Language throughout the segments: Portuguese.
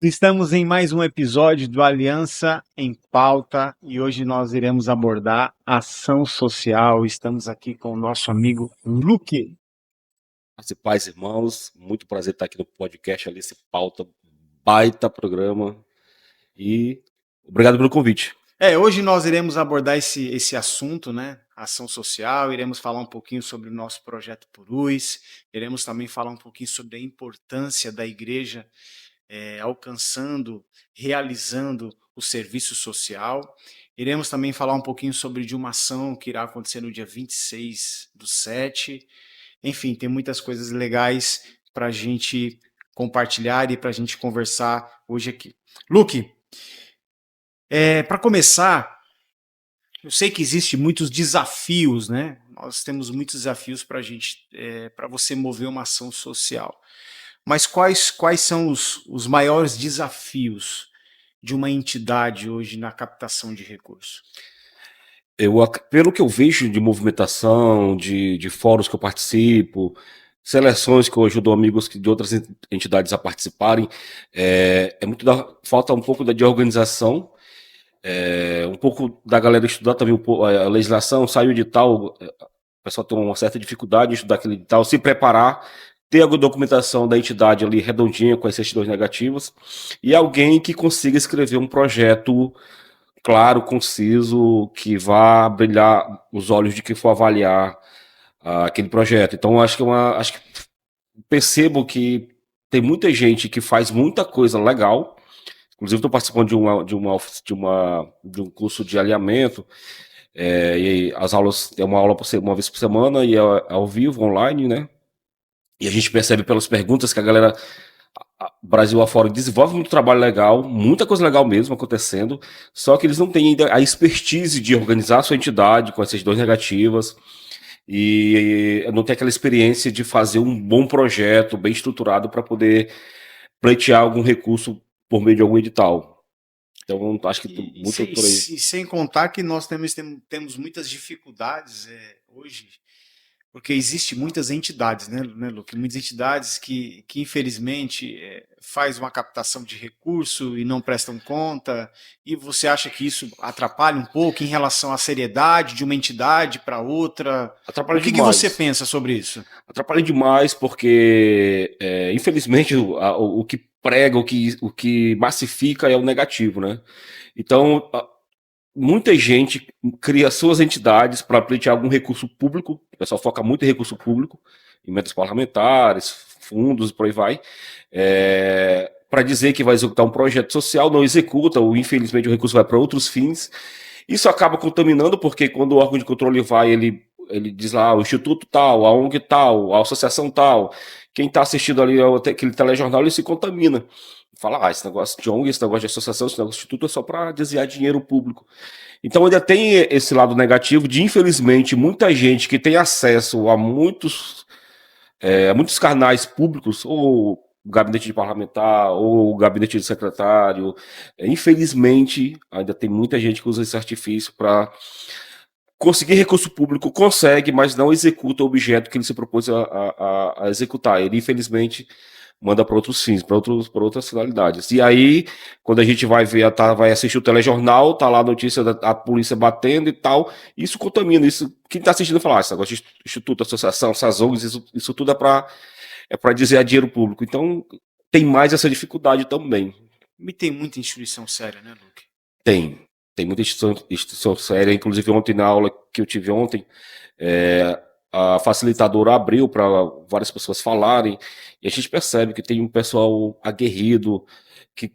Estamos em mais um episódio do Aliança em Pauta e hoje nós iremos abordar ação social. Estamos aqui com o nosso amigo Luque. Pais, irmãos, muito prazer estar aqui no podcast Alice Pauta, baita programa e obrigado pelo convite. Hoje nós iremos abordar esse assunto, né? Ação social, iremos falar um pouquinho sobre o nosso projeto Purus, iremos também falar um pouquinho sobre a importância da igreja alcançando, realizando o serviço social. Iremos também falar um pouquinho sobre de uma ação que irá acontecer no dia 26/7. Enfim, tem muitas coisas legais para a gente compartilhar e para a gente conversar hoje aqui. Luke, para começar, eu sei que existem muitos desafios, né? Nós temos muitos desafios para a gente, para você mover uma ação social. Mas quais são os maiores desafios de uma entidade hoje na captação de recursos? Pelo que eu vejo de movimentação, de fóruns que eu participo, seleções que eu ajudo amigos de outras entidades a participarem, falta um pouco de organização, um pouco da galera estudar também a legislação, saiu de tal, o pessoal tem uma certa dificuldade em estudar aquele edital, se preparar, ter a documentação da entidade ali redondinha, com as certidões negativas, e alguém que consiga escrever um projeto claro, conciso, que vá brilhar os olhos de quem for avaliar aquele projeto. Então, acho que percebo que tem muita gente que faz muita coisa legal. Inclusive, estou participando de um curso de alinhamento, e as aulas é uma aula uma vez por semana e é ao vivo, online, né? E a gente percebe pelas perguntas que a galera Brasil afora desenvolve muito trabalho legal, muita coisa legal mesmo acontecendo, só que eles não têm ainda a expertise de organizar a sua entidade com essas duas negativas e não tem aquela experiência de fazer um bom projeto bem estruturado para poder pleitear algum recurso por meio de algum edital. Então, acho que muito por aí. E sem contar que nós temos muitas dificuldades hoje, porque existe muitas entidades, né, Luque? Muitas entidades que infelizmente faz uma captação de recurso e não prestam conta, e você acha que isso atrapalha um pouco em relação à seriedade de uma entidade para outra? Atrapalha O que você demais. pensa sobre isso? Atrapalha demais porque, infelizmente, o que prega, o que massifica é o negativo, né? Então, muita gente cria suas entidades para pleitear algum recurso público, o pessoal foca muito em recurso público, emendas parlamentares, fundos e por aí vai, para dizer que vai executar um projeto social, não executa, ou infelizmente o recurso vai para outros fins. Isso acaba contaminando, porque quando o órgão de controle vai, ele diz lá, o instituto tal, a ONG tal, a associação tal, quem está assistindo ali aquele telejornal, ele se contamina. Fala, esse negócio de ONG, esse negócio de associação, esse negócio de instituto é só para desviar dinheiro público. Então ainda tem esse lado negativo de, infelizmente, muita gente que tem acesso a muitos canais públicos, ou o gabinete de parlamentar, ou o gabinete de secretário. Infelizmente, ainda tem muita gente que usa esse artifício para conseguir recurso público, consegue, mas não executa o objeto que ele se propôs a executar. Ele, infelizmente, manda para outros fins, para outras finalidades. E aí, quando a gente vai ver, vai assistir o telejornal, tá lá a notícia da polícia batendo e tal, isso contamina, isso, quem está assistindo fala, esse negócio de instituto, associação, essas ONGs, isso tudo é para desviar dinheiro público. Então, tem mais essa dificuldade também. Me tem muita instituição séria, né, Luque? Tem. Tem muita instituição séria, inclusive ontem na aula que eu tive ontem, a facilitadora abriu para várias pessoas falarem, e a gente percebe que tem um pessoal aguerrido, que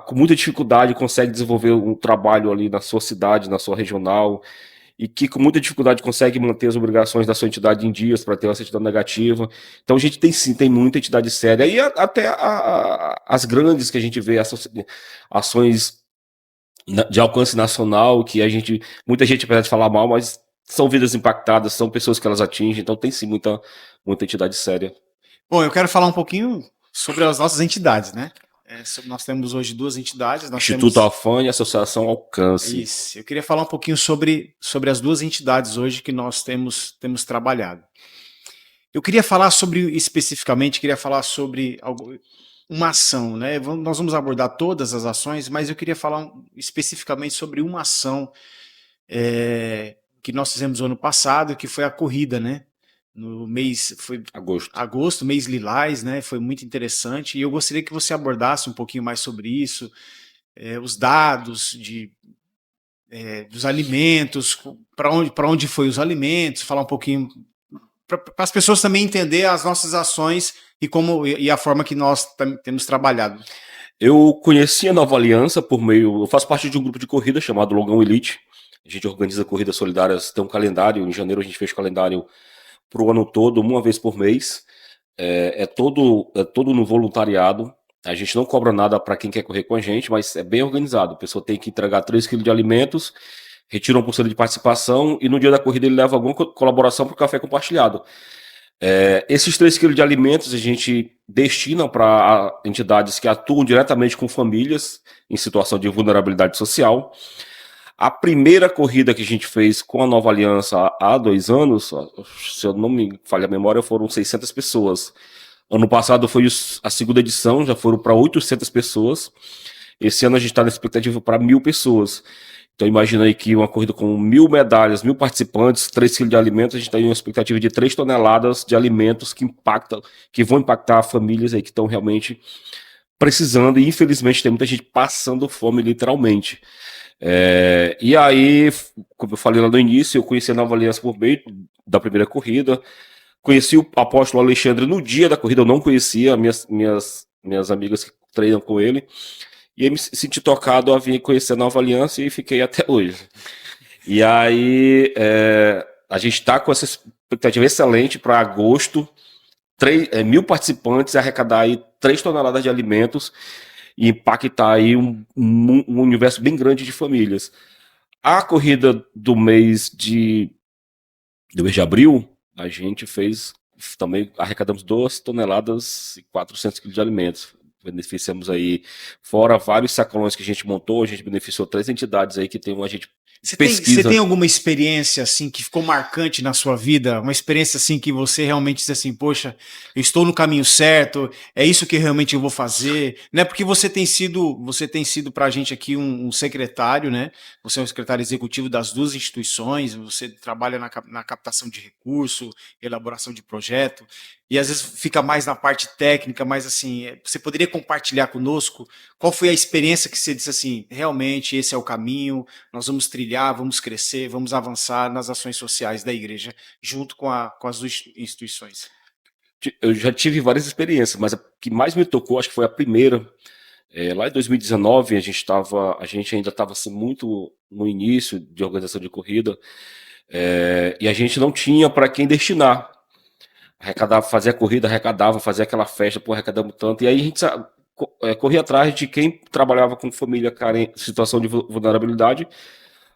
com muita dificuldade consegue desenvolver um trabalho ali na sua cidade, na sua regional, e que com muita dificuldade consegue manter as obrigações da sua entidade em dias para ter uma certidão negativa. Então a gente tem sim, tem muita entidade séria, e até as grandes que a gente vê, ações de alcance nacional, que muita gente apesar de falar mal, mas são vidas impactadas, são pessoas que elas atingem, então tem sim muita entidade séria. Bom, eu quero falar um pouquinho sobre as nossas entidades, né? Nós temos hoje duas entidades, nós Instituto temos. Alfã e Associação Alcance. Isso. Eu queria falar um pouquinho sobre as duas entidades hoje que nós temos trabalhado. Eu queria falar sobre, especificamente, queria falar sobre algo. uma ação, né? Nós vamos abordar todas as ações, mas eu queria falar especificamente sobre uma ação que nós fizemos no ano passado, que foi a corrida, né? No mês, foi Agosto. agosto, mês Lilás, né? Foi muito interessante e eu gostaria que você abordasse um pouquinho mais sobre isso, os dados dos alimentos, para onde foi os alimentos, falar um pouquinho para as pessoas também entender as nossas ações e a forma que nós temos trabalhado. Eu conheci a Nova Aliança por meio. Eu faço parte de um grupo de corrida chamado Longão Elite. A gente organiza corridas solidárias, tem um calendário. Em janeiro a gente fez calendário para o ano todo, uma vez por mês. É todo no voluntariado. A gente não cobra nada para quem quer correr com a gente, mas é bem organizado. A pessoa tem que entregar 3 quilos de alimentos, retira 1% de participação e no dia da corrida ele leva alguma colaboração para o café compartilhado. Esses 3 quilos de alimentos a gente destina para entidades que atuam diretamente com famílias em situação de vulnerabilidade social. A primeira corrida que a gente fez com a Nova Aliança há 2 anos, se eu não me falha a memória, foram 600 pessoas. Ano passado foi a segunda edição, já foram para 800 pessoas. Esse ano a gente está na expectativa para 1.000 pessoas. Então imagina aí que uma corrida com 1.000 medalhas, 1.000 participantes, 3 quilos de alimentos, a gente está em uma expectativa de 3 toneladas de alimentos que vão impactar famílias aí que estão realmente precisando, e infelizmente tem muita gente passando fome, literalmente. E aí, como eu falei lá no início, eu conheci a Nova Aliança por meio da primeira corrida, conheci o apóstolo Alexandre no dia da corrida, eu não conhecia, minhas amigas que treinam com ele, e aí me senti tocado a vir conhecer a Nova Aliança e fiquei até hoje. E aí, a gente está com essa expectativa excelente para agosto, 1.000 participantes, arrecadar aí 3 toneladas de alimentos e impactar aí um universo bem grande de famílias. A corrida do mês de abril, a gente fez também, arrecadamos 2 toneladas e 400 quilos de alimentos. Beneficiamos aí, fora vários sacolões que a gente montou, a gente beneficiou 3 entidades aí que tem uma gente Você pesquisa. tem alguma experiência assim que ficou marcante na sua vida? Uma experiência assim que você realmente diz assim, poxa, eu estou no caminho certo, é isso que realmente eu vou fazer, né? Porque você tem sido para a gente aqui um secretário, né? Você é um secretário executivo das 2 instituições, você trabalha na captação de recurso, elaboração de projeto, e às vezes fica mais na parte técnica, mas assim, você poderia compartilhar conosco qual foi a experiência que você disse assim, realmente esse é o caminho, nós vamos trilhar, vamos crescer, vamos avançar nas ações sociais da igreja, junto com as instituições. Eu já tive várias experiências, mas a que mais me tocou, acho que foi a primeira. Lá em 2019, a gente ainda estava assim, muito no início de organização de corrida, e a gente não tinha para quem destinar. Arrecadava, fazia corrida, arrecadava, fazia aquela festa, pô, arrecadamos tanto. E aí a gente corria atrás de quem trabalhava com família carente, situação de vulnerabilidade,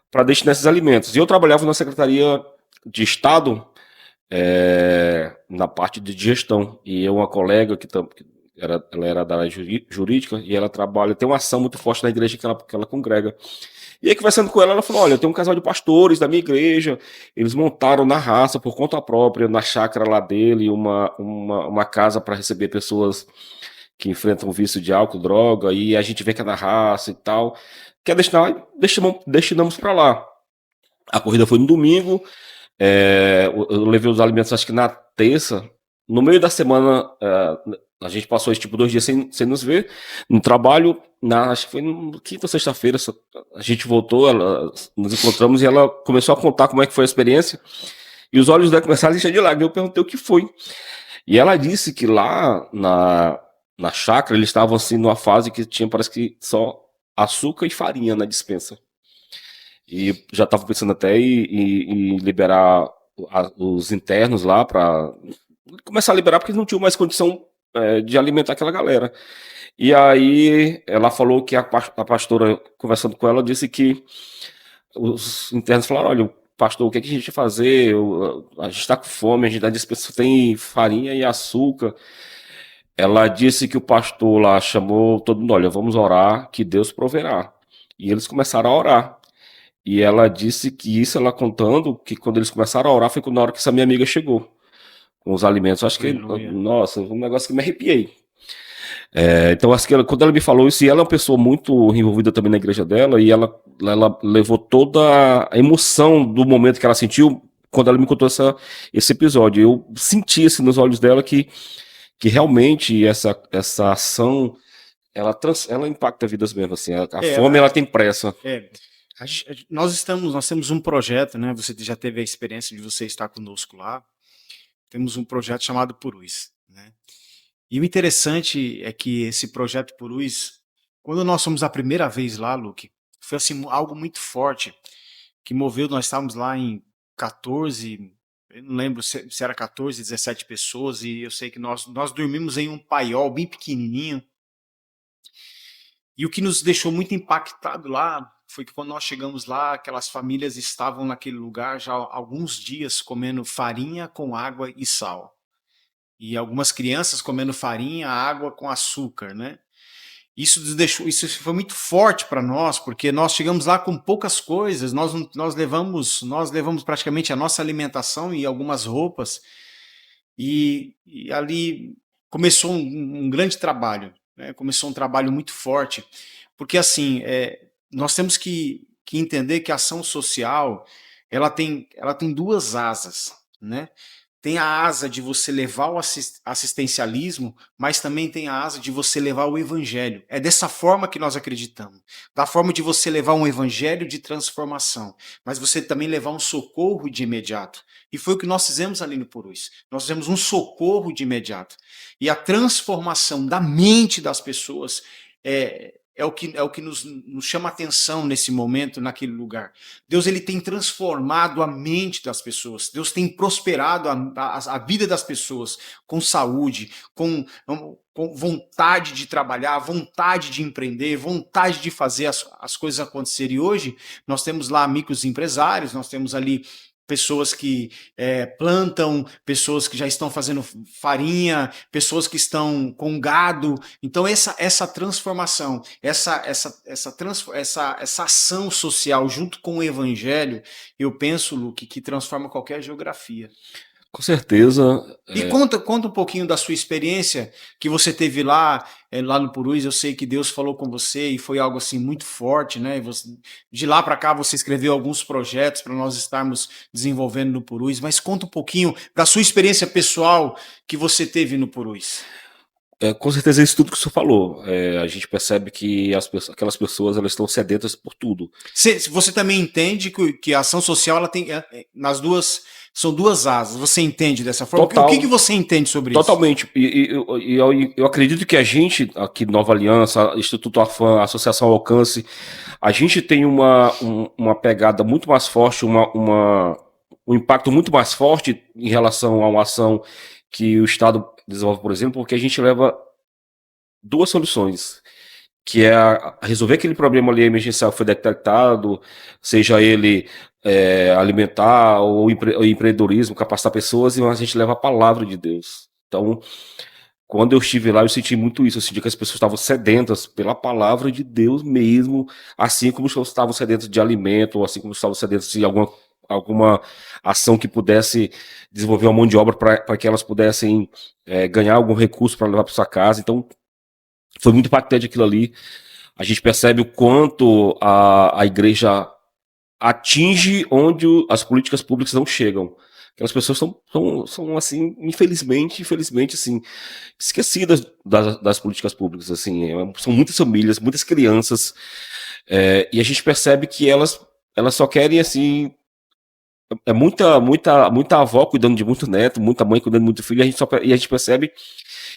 para destinar esses alimentos. E eu trabalhava na Secretaria de Estado, na parte de gestão. E eu, uma colega ela era da área jurídica, e ela trabalha, tem uma ação muito forte na igreja que ela congrega. E aí, conversando com ela falou: olha, tem um casal de pastores da minha igreja, eles montaram na raça, por conta própria, na chácara lá dele, uma casa para receber pessoas que enfrentam vício de álcool, droga, e a gente vê que é na raça e tal. Quer destinar? Destinamos para lá. A corrida foi no domingo, eu levei os alimentos acho que na terça. No meio da semana, a gente passou tipo 2 dias sem nos ver no trabalho. Acho que foi na quinta ou sexta-feira, a gente voltou, nos encontramos e ela começou a contar como é que foi a experiência. E os olhos dela começaram a encher de lágrimas. Eu perguntei o que foi. E ela disse que lá na chácara eles estavam assim numa fase que tinha, parece que só açúcar e farinha na despensa. E já estavam pensando até em liberar os internos lá para começar a liberar, porque não tinham mais condição de alimentar aquela galera. E aí ela falou que a pastora, conversando com ela, disse que os internos falaram: olha, pastor, o que, é que a gente vai fazer? A gente está com fome, a gente tem farinha e açúcar. Ela disse que o pastor lá chamou todo mundo: olha, vamos orar, que Deus proverá. E eles começaram a orar. E ela disse que isso, ela contando, que quando eles começaram a orar, foi na hora que essa minha amiga chegou com os alimentos. Acho que, Aleluia. nossa, um negócio que me arrepiei. Então, acho que quando ela me falou isso, e ela é uma pessoa muito envolvida também na igreja dela, e ela levou toda a emoção do momento que ela sentiu quando ela me contou esse episódio. Eu senti assim, nos olhos dela que realmente essa ação ela impacta vidas mesmo. Assim, a É, fome ela tem pressa. é, nós temos um projeto, né? Você já teve a experiência de você estar conosco lá. Temos um projeto chamado Purus, né? E o interessante é que esse projeto Purus, quando nós fomos a primeira vez lá, Luke, foi assim algo muito forte que moveu. Nós estávamos lá em 14, eu não lembro se era 14, 17 pessoas, e eu sei que nós dormimos em um paiol bem pequenininho. E o que nos deixou muito impactado lá foi que quando nós chegamos lá, aquelas famílias estavam naquele lugar já há alguns dias comendo farinha com água e sal. E algumas crianças comendo farinha, água com açúcar, né? Isso foi muito forte para nós, porque nós chegamos lá com poucas coisas, nós levamos praticamente a nossa alimentação e algumas roupas, e ali começou um grande trabalho, né? Começou um trabalho muito forte, porque assim, nós temos que entender que a ação social ela tem duas asas, né? Tem a asa de você levar o assistencialismo, mas também tem a asa de você levar o evangelho. É dessa forma que nós acreditamos. Da forma de você levar um evangelho de transformação, mas você também levar um socorro de imediato. E foi o que nós fizemos ali no Purus. Nós fizemos um socorro de imediato. E a transformação da mente das pessoas é o que nos chama atenção nesse momento, naquele lugar. Deus ele tem transformado a mente das pessoas. Deus tem prosperado a vida das pessoas com saúde, com vontade de trabalhar, vontade de empreender, vontade de fazer as coisas acontecerem. E hoje nós temos lá microempresários, nós temos ali pessoas que plantam, pessoas que já estão fazendo farinha, pessoas que estão com gado. Então essa transformação, essa ação social junto com o evangelho, eu penso, Luke, que transforma qualquer geografia. Com certeza. E conta um pouquinho da sua experiência que você teve lá no Purus. Eu sei que Deus falou com você e foi algo assim muito forte, né? De lá para cá você escreveu alguns projetos para nós estarmos desenvolvendo no Purus, mas conta um pouquinho da sua experiência pessoal que você teve no Purus. Com certeza é isso tudo que o senhor falou. A gente percebe que aquelas pessoas elas estão sedentas por tudo. Você também entende que a ação social ela tem nas duas são duas asas. Você entende dessa forma? O que Total, você entende sobre isso? totalmente. Eu acredito que a gente, aqui Nova Aliança, Instituto Afam, Associação Alcance, a gente tem uma pegada muito mais forte, um impacto muito mais forte em relação a uma ação que o Estado desenvolve, por exemplo, porque a gente leva duas soluções, que é resolver aquele problema ali emergencial que foi detectado, seja ele alimentar ou empreendedorismo, capacitar pessoas, e a gente leva a palavra de Deus. Então, quando eu estive lá, eu senti muito isso. Eu senti que as pessoas estavam sedentas pela palavra de Deus mesmo, assim como estavam sedentas de alimento, ou assim como estavam sedentas de alguma ação que pudesse desenvolver uma mão de obra para que elas pudessem ganhar algum recurso para levar para sua casa. Então, foi muito impactante aquilo ali. A gente percebe o quanto a igreja atinge onde as políticas públicas não chegam. Aquelas pessoas são assim, infelizmente, assim, esquecidas das políticas públicas, assim, são muitas famílias, muitas crianças, e a gente percebe que elas só querem, assim, muita avó cuidando de muito neto, muita mãe cuidando de muito filho, e a gente percebe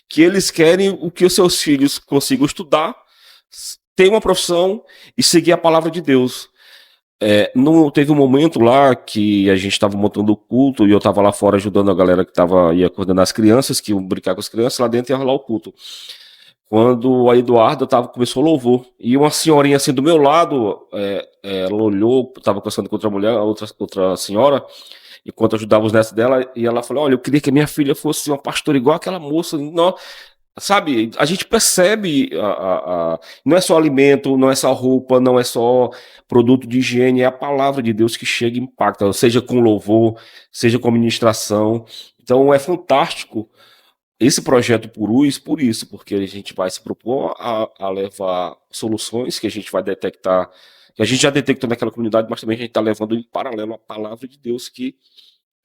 que eles querem o que os seus filhos consigam estudar, ter uma profissão e seguir a palavra de Deus. Teve um momento lá que a gente estava montando o culto e eu estava lá fora ajudando a galera que ia coordenar as crianças, que iam brincar com as crianças, lá dentro ia rolar o culto. Quando a Eduarda começou o louvor, e uma senhorinha assim do meu lado, ela olhou, estava conversando com outra mulher, outra senhora, enquanto eu ajudava os netos dela, e ela falou: olha, eu queria que a minha filha fosse uma pastora igual aquela moça. Não, sabe, a gente percebe, não é só alimento, não é só roupa, não é só produto de higiene, é a palavra de Deus que chega e impacta, seja com louvor, seja com ministração. Então é fantástico esse projeto Purus, por isso, porque a gente vai se propor a levar soluções que a gente vai detectar, que a gente já detectou naquela comunidade, mas também a gente está levando em paralelo a palavra de Deus, que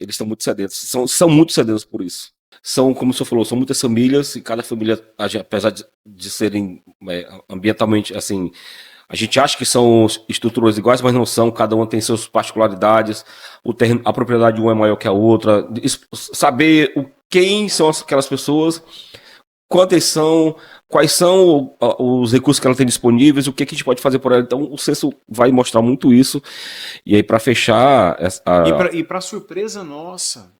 eles estão muito sedentos, são muito sedentos por isso. São, como o senhor falou, são muitas famílias, e cada família, apesar de serem ambientalmente, assim, a gente acha que são estruturas iguais, mas não são, cada uma tem suas particularidades, a propriedade de uma é maior que a outra, saber quem são aquelas pessoas, quantas são, quais são os recursos que ela tem disponíveis, o que a gente pode fazer por ela. Então, o censo vai mostrar muito isso. E aí, para fechar... E para surpresa nossa,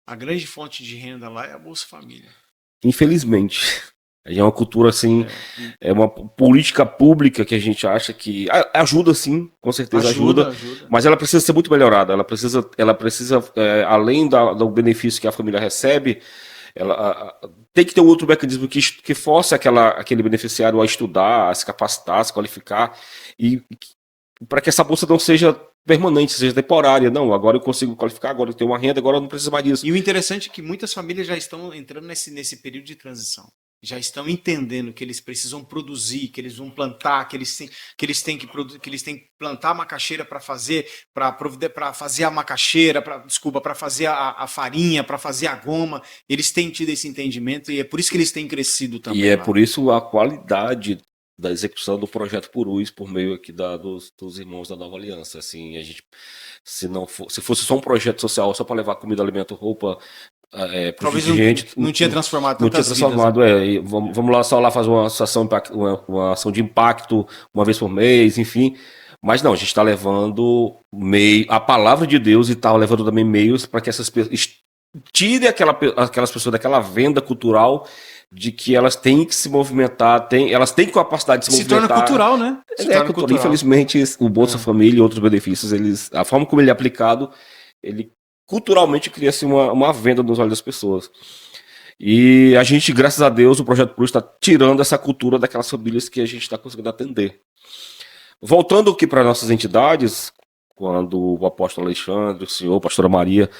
a grande fonte de renda lá é a Bolsa Família. Infelizmente. É uma cultura, assim, é uma política pública que a gente acha que ajuda, sim, com certeza ajuda, mas ela precisa ser muito melhorada. Ela precisa além do benefício que a família recebe, ela tem que ter um outro mecanismo que force aquele beneficiário a estudar, a se capacitar, a se qualificar, e para que essa bolsa não seja permanente, seja temporária. Não, agora eu consigo qualificar, agora eu tenho uma renda, agora eu não preciso mais disso. E o interessante é que muitas famílias já estão entrando nesse período de transição. Já estão entendendo que eles precisam produzir, que eles vão plantar, que eles têm que plantar a macaxeira para fazer a macaxeira, para fazer a farinha, para fazer a goma. Eles têm tido esse entendimento e é por isso que eles têm crescido também. E é por isso a qualidade da execução do projeto Purus por meio aqui dos irmãos da Nova Aliança. Assim, a gente, se fosse só um projeto social, só para levar comida, alimento, roupa, talvez não tinha transformado tantas não tinha transformado, vidas, né? Vamos lá só lá fazer uma ação de impacto uma vez por mês, enfim. Mas não, a gente está levando a palavra de Deus e está levando também meios para que essas pessoas tire aquelas pessoas daquela venda cultural de que elas têm que se movimentar, elas têm capacidade de se movimentar. Se torna cultural, né? Cultural. Infelizmente, o Bolsa Família e outros benefícios, a forma como ele é aplicado, ele culturalmente cria-se uma venda nos olhos das pessoas. E a gente, graças a Deus, o Projeto Cruz está tirando essa cultura daquelas famílias que a gente está conseguindo atender. Voltando aqui para nossas entidades, quando o apóstolo Alexandre, o senhor, a pastora Maria,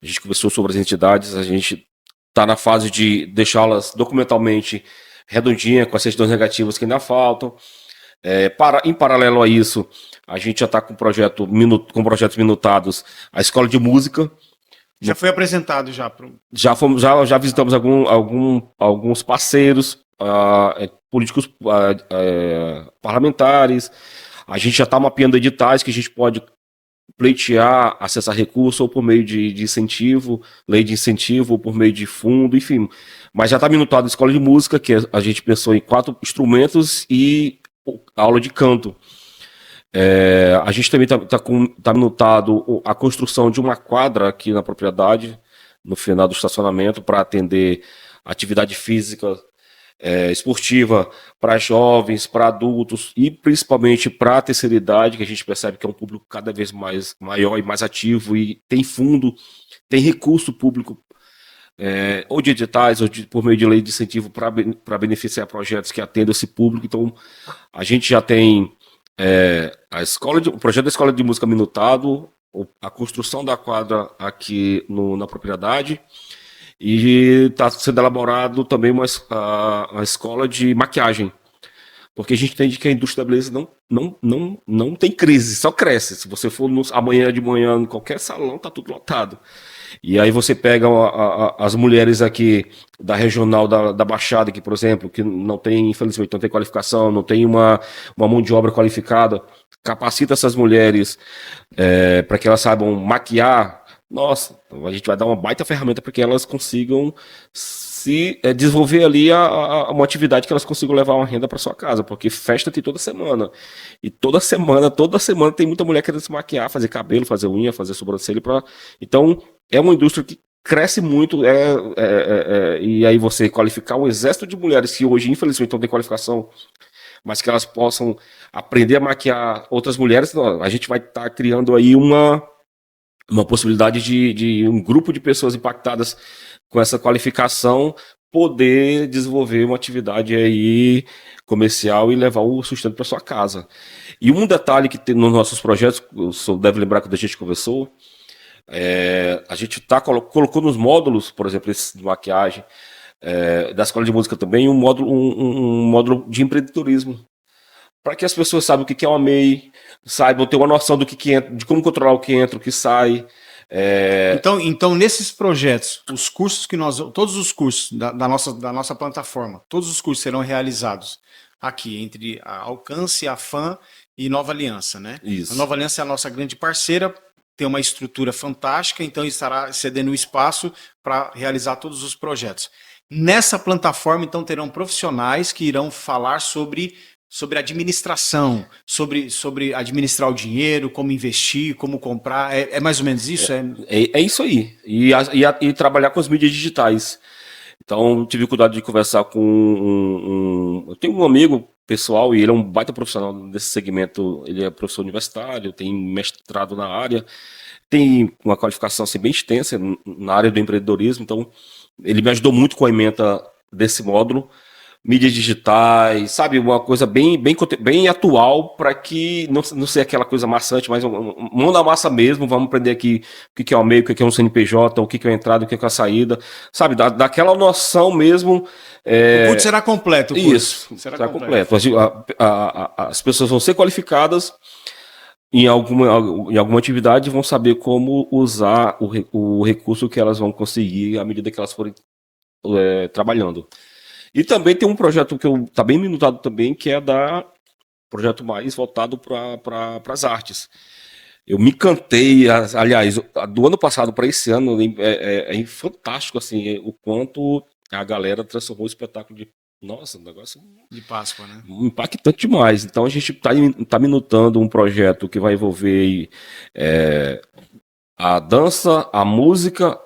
a gente conversou sobre as entidades, a gente está na fase de deixá-las documentalmente redondinha, com as certidões negativas que ainda faltam. Em paralelo a isso, a gente já está com projetos minutados, a escola de música. Já foi apresentado já. Já visitamos alguns parceiros políticos, parlamentares. A gente já está mapeando editais que a gente pode pleitear, acessar recurso ou por meio de incentivo, lei de incentivo, ou por meio de fundo, enfim. Mas já está minutado a escola de música, que a gente pensou em 4 instrumentos e aula de canto. A gente também tá minutado a construção de uma quadra aqui na propriedade, no final do estacionamento, para atender atividade física, esportiva para jovens, para adultos e principalmente para a terceira idade, que a gente percebe que é um público cada vez mais maior e mais ativo e tem fundo, tem recurso público, ou de editais, ou por meio de lei de incentivo para beneficiar projetos que atendam esse público. Então, a gente já tem o projeto da Escola de Música minutado, a construção da quadra aqui na propriedade, e está sendo elaborado também a escola de maquiagem, porque a gente entende que a indústria da beleza não tem crise, só cresce. Se você for amanhã de manhã em qualquer salão, tá tudo lotado. E aí você pega as mulheres aqui da regional da Baixada, aqui, por exemplo, que não tem, infelizmente, não tem qualificação, não tem uma mão de obra qualificada, capacita essas mulheres para que elas saibam maquiar. Nossa, a gente vai dar uma baita ferramenta para que elas consigam se desenvolver ali uma atividade que elas consigam levar uma renda para sua casa, porque festa tem toda semana. E toda semana tem muita mulher querendo se maquiar, fazer cabelo, fazer unha, fazer sobrancelha. Então, é uma indústria que cresce muito, e aí você qualificar um exército de mulheres que hoje, infelizmente, não tem qualificação, mas que elas possam aprender a maquiar outras mulheres, a gente vai estar criando aí uma possibilidade de um grupo de pessoas impactadas com essa qualificação poder desenvolver uma atividade aí comercial e levar o sustento para sua casa. E um detalhe que tem nos nossos projetos, o senhor deve lembrar quando a gente conversou, A gente colocou nos módulos, por exemplo, esse de maquiagem, da escola de música também, um módulo de empreendedorismo. Para que as pessoas saibam o que é uma MEI, saibam ter uma noção do que entra, de como controlar o que entra, o que sai. Então, nesses projetos, os cursos todos os cursos da nossa plataforma, todos os cursos serão realizados aqui, entre a Alcance, a FAM e Nova Aliança, né? Isso. A Nova Aliança é a nossa grande parceira, tem uma estrutura fantástica, então estará cedendo espaço para realizar todos os projetos. Nessa plataforma, então, terão profissionais que irão falar sobre administração, sobre administrar o dinheiro, como investir, como comprar. É mais ou menos isso? É isso aí. E trabalhar com as mídias digitais. Então, tive cuidado de conversar com eu tenho um amigo pessoal e ele é um baita profissional desse segmento. Ele é professor universitário, tem mestrado na área, tem uma qualificação assim, bem extensa na área do empreendedorismo. Então, ele me ajudou muito com a ementa desse módulo. Mídias digitais, sabe? Uma coisa bem atual para que não seja aquela coisa maçante, mas mão na massa mesmo. Vamos aprender aqui o que é o MEI, o que é um CNPJ, o que é a entrada, o que é a saída, sabe? Daquela noção mesmo. O curso será completo. Isso, será completo. As pessoas vão ser qualificadas em alguma atividade e vão saber como usar o recurso que elas vão conseguir à medida que elas forem trabalhando. E também tem um projeto que está bem minutado também, que é projeto mais voltado para as artes. Eu me encantei, aliás, do ano passado para esse ano, é fantástico assim, o quanto a galera transformou o espetáculo de... Nossa, um negócio... De Páscoa, né? Impactante demais. Então a gente está minutando um projeto que vai envolver a dança, a música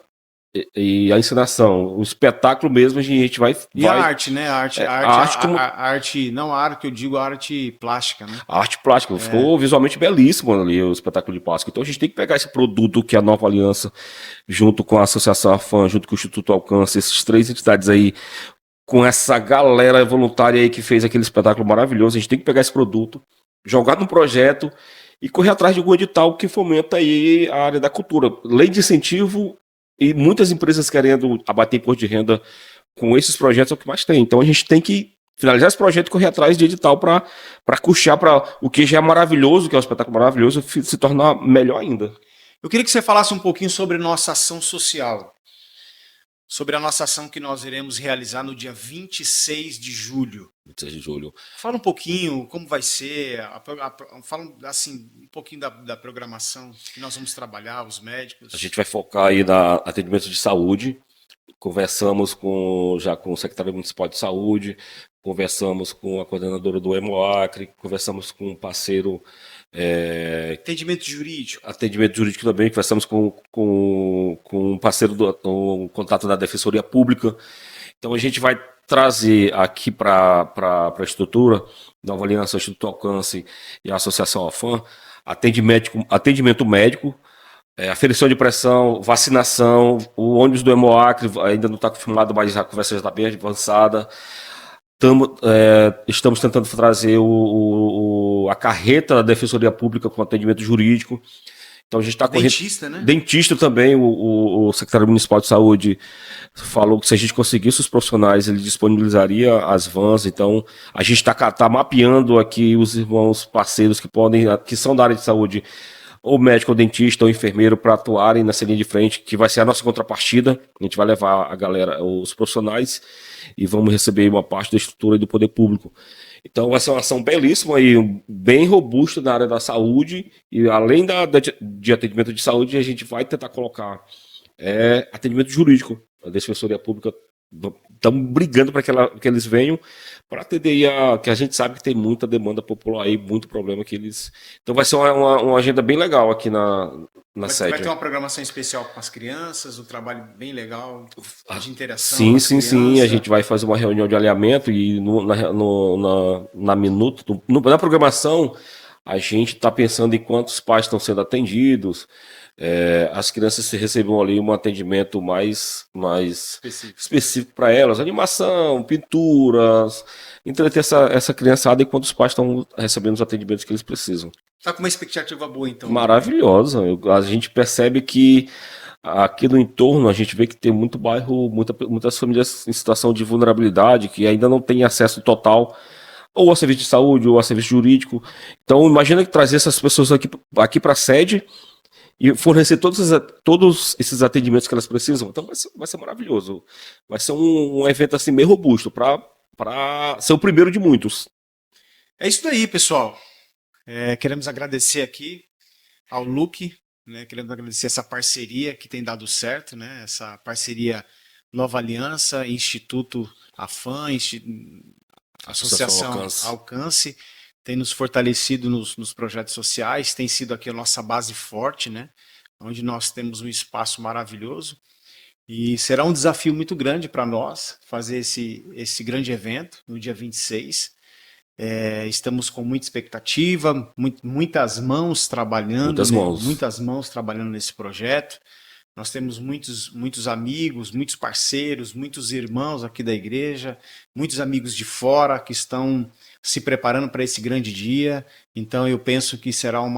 e a encenação, o espetáculo mesmo, a gente vai... A arte, né? A arte, não a arte que eu digo, a arte plástica, né? A arte plástica, ficou visualmente belíssimo ali o espetáculo de Páscoa. Então a gente tem que pegar esse produto que é a Nova Aliança, junto com a Associação AFAM, junto com o Instituto Alcance, essas três entidades aí, com essa galera voluntária aí que fez aquele espetáculo maravilhoso, a gente tem que pegar esse produto, jogar num projeto e correr atrás de algum edital que fomenta aí a área da cultura. Lei de incentivo e muitas empresas querendo abater imposto de renda com esses projetos é o que mais tem. Então a gente tem que finalizar esse projeto e correr atrás de edital para custear para o que já é maravilhoso, que é um espetáculo maravilhoso, se tornar melhor ainda. Eu queria que você falasse um pouquinho sobre nossa ação social. Sobre a nossa ação que nós iremos realizar no dia 26 de julho. 26 de julho. Fala um pouquinho como vai ser, fala assim, um pouquinho da programação que nós vamos trabalhar, os médicos. A gente vai focar aí na atendimento de saúde. Conversamos já com o secretário municipal de saúde, conversamos com a coordenadora do Hemoacre, conversamos com um parceiro... Atendimento jurídico. Atendimento jurídico também, conversamos com um parceiro do contato da Defensoria Pública. Então a gente vai trazer aqui para a estrutura, Nova Aliança, Instituto Alcance e a Associação AFAM, atendimento médico, aferição de pressão, vacinação, o ônibus do Hemoacre ainda não está confirmado, mas a conversa já está bem avançada. Estamos tentando trazer a carreta da Defensoria Pública com atendimento jurídico. Então a gente está correndo. Dentista, né? Dentista também, o secretário municipal de saúde falou que se a gente conseguisse os profissionais, ele disponibilizaria as vans. Então a gente está mapeando aqui os irmãos parceiros que são da área de saúde, ou médico, ou dentista, ou enfermeiro, para atuarem nessa linha de frente, que vai ser a nossa contrapartida. A gente vai levar a galera, os profissionais, e vamos receber uma parte da estrutura e do poder público. Então vai ser uma ação belíssima e bem robusta na área da saúde, e além de atendimento de saúde, a gente vai tentar colocar atendimento jurídico. A Defensoria Pública, estamos brigando para que eles venham para atender que a gente sabe que tem muita demanda popular aí, muito problema que eles... Então vai ser uma agenda bem legal aqui na sede. Vai ter uma programação especial com as crianças, um trabalho bem legal de interação. Sim. A gente vai fazer uma reunião de alinhamento e na programação a gente está pensando em quantos pais estão sendo atendidos, as crianças recebam ali um atendimento mais Específico. específico para elas, animação, pinturas, entreter essa criançada enquanto os pais estão recebendo os atendimentos que eles precisam. Tá com uma expectativa boa, então, Luke. Maravilhosa. A gente percebe que aqui no entorno a gente vê que tem muito bairro, muitas famílias em situação de vulnerabilidade que ainda não têm acesso total ou a serviço de saúde ou a serviço jurídico. Então, imagina que trazer essas pessoas aqui para a sede e fornecer todos esses atendimentos que elas precisam. Então, vai ser maravilhoso. Vai ser um evento assim meio robusto para ser o primeiro de muitos. É isso daí, pessoal. Queremos agradecer aqui ao Luke, né? Queremos agradecer essa parceria que tem dado certo, né? Essa parceria Nova Aliança, Instituto AFAM, Associação Associação Alcance. Alcance, tem nos fortalecido nos projetos sociais, tem sido aqui a nossa base forte, né? Onde nós temos um espaço maravilhoso. E será um desafio muito grande para nós fazer esse grande evento no dia 26. Estamos com muita expectativa, muitas mãos trabalhando, Muitas né? mãos. Muitas mãos trabalhando nesse projeto. Nós temos muitos amigos, muitos parceiros, muitos irmãos aqui da igreja, muitos amigos de fora que estão se preparando para esse grande dia. Então eu penso que será um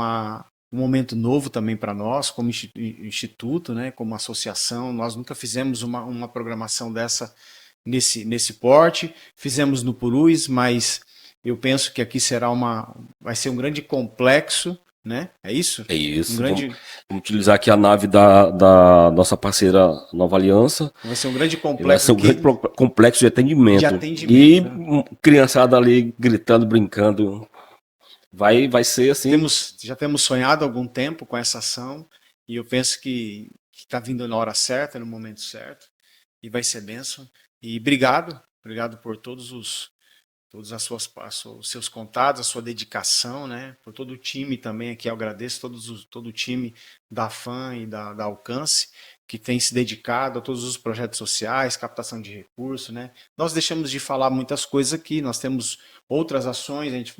momento novo também para nós, como instituto, né, como associação. Nós nunca fizemos uma programação dessa nesse porte. Fizemos no Purus, mas eu penso que aqui vai ser um grande complexo, né? É isso? É isso. Um grande... Vamos utilizar aqui a nave da nossa parceira Nova Aliança. Vai ser um grande complexo. Vai ser um grande complexo de atendimento. E criançada ali gritando, brincando. Vai ser assim. Já temos sonhado há algum tempo com essa ação. E eu penso que está vindo na hora certa, no momento certo. E vai ser bênção. E obrigado por todos os seus contatos, a sua dedicação, né? Por todo o time também aqui, eu agradeço todo o time da FAM e da Alcance, que tem se dedicado a todos os projetos sociais, captação de recursos, né? Nós deixamos de falar muitas coisas aqui, nós temos outras ações, a gente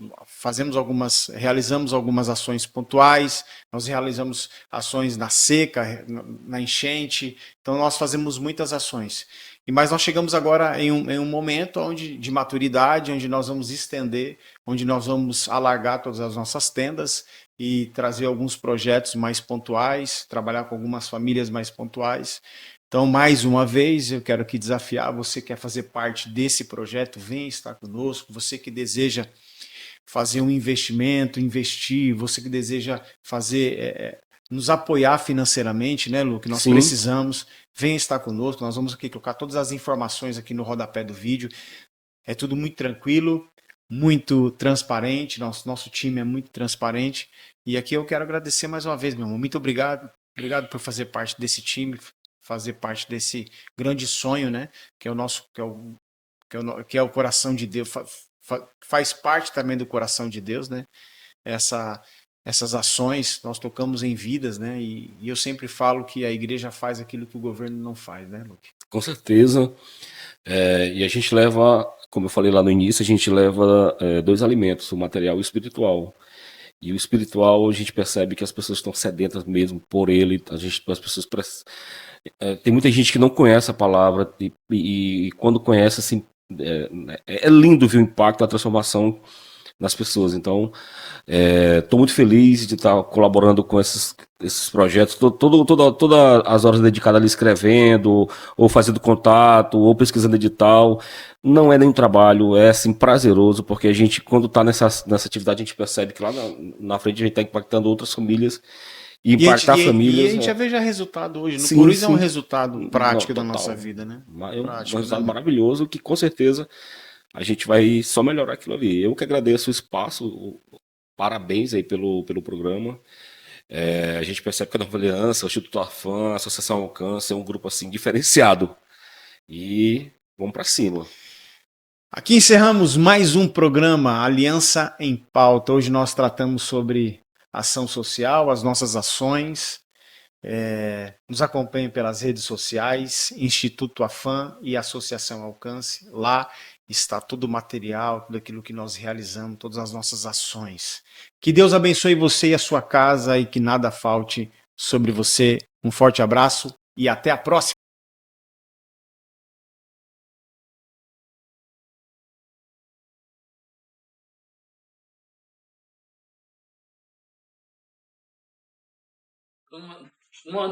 realizamos algumas ações pontuais, nós realizamos ações na seca, na enchente, então nós fazemos muitas ações. Mas nós chegamos agora em um momento de maturidade, onde nós vamos estender, onde nós vamos alargar todas as nossas tendas e trazer alguns projetos mais pontuais, trabalhar com algumas famílias mais pontuais. Então, mais uma vez, eu quero aqui desafiar você que quer fazer parte desse projeto, vem estar conosco. Você que deseja fazer um investimento, investir, você que deseja nos apoiar financeiramente, né, Lu, que nós precisamos, vem estar conosco, nós vamos aqui colocar todas as informações aqui no rodapé do vídeo, é tudo muito tranquilo, muito transparente, nosso time é muito transparente, e aqui eu quero agradecer mais uma vez, meu irmão, muito obrigado por fazer parte desse time, fazer parte desse grande sonho, né, que é o coração de Deus, faz parte também do coração de Deus, né, essas ações, nós tocamos em vidas, né? E eu sempre falo que a igreja faz aquilo que o governo não faz, né, Luke? Com certeza. E a gente leva, como eu falei lá no início, a gente leva 2 alimentos, o material e o espiritual. E o espiritual, a gente percebe que as pessoas estão sedentas mesmo por ele. As pessoas tem muita gente que não conhece a palavra e quando conhece, assim, é lindo ver o impacto da transformação nas pessoas. Então, estou muito feliz de estar colaborando com esses projetos, todas as horas dedicadas ali escrevendo, ou fazendo contato, ou pesquisando edital. Não é nenhum trabalho, é assim prazeroso, porque a gente, quando está nessa atividade, a gente percebe que lá na frente a gente está impactando outras famílias. E impactar famílias. E a gente já vê resultado hoje. No Purus é um resultado prático da nossa vida, né? É um resultado maravilhoso que com certeza a gente vai só melhorar aquilo ali. Eu que agradeço o espaço, parabéns aí pelo programa. A gente percebe que a Nova Aliança, o Instituto AFAM, a Associação Alcance é um grupo assim diferenciado. E vamos para cima. Aqui encerramos mais um programa Aliança em Pauta. Hoje nós tratamos sobre ação social, as nossas ações. Nos acompanhem pelas redes sociais, Instituto AFAM e Associação Alcance. Lá está todo o material, tudo aquilo que nós realizamos, todas as nossas ações. Que Deus abençoe você e a sua casa e que nada falte sobre você. Um forte abraço e até a próxima.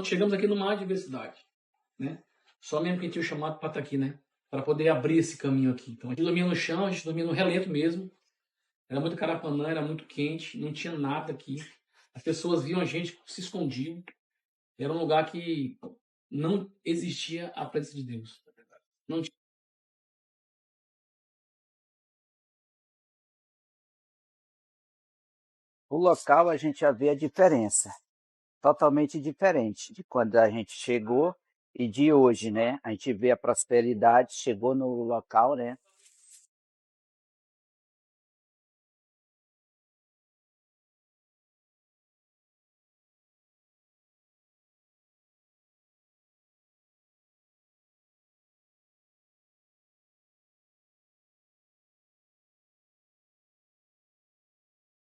Chegamos aqui numa adversidade, né? Só mesmo quem tinha o chamado para estar aqui, né? Para poder abrir esse caminho aqui. Então a gente dormia no chão, a gente dormia no relento mesmo. Era muito carapanã, era muito quente, não tinha nada aqui. As pessoas viam a gente, se escondiam. Era um lugar que não existia a presença de Deus. Não tinha. O local a gente já vê a diferença, totalmente diferente de quando a gente chegou e de hoje, né? A gente vê a prosperidade, chegou no local, né?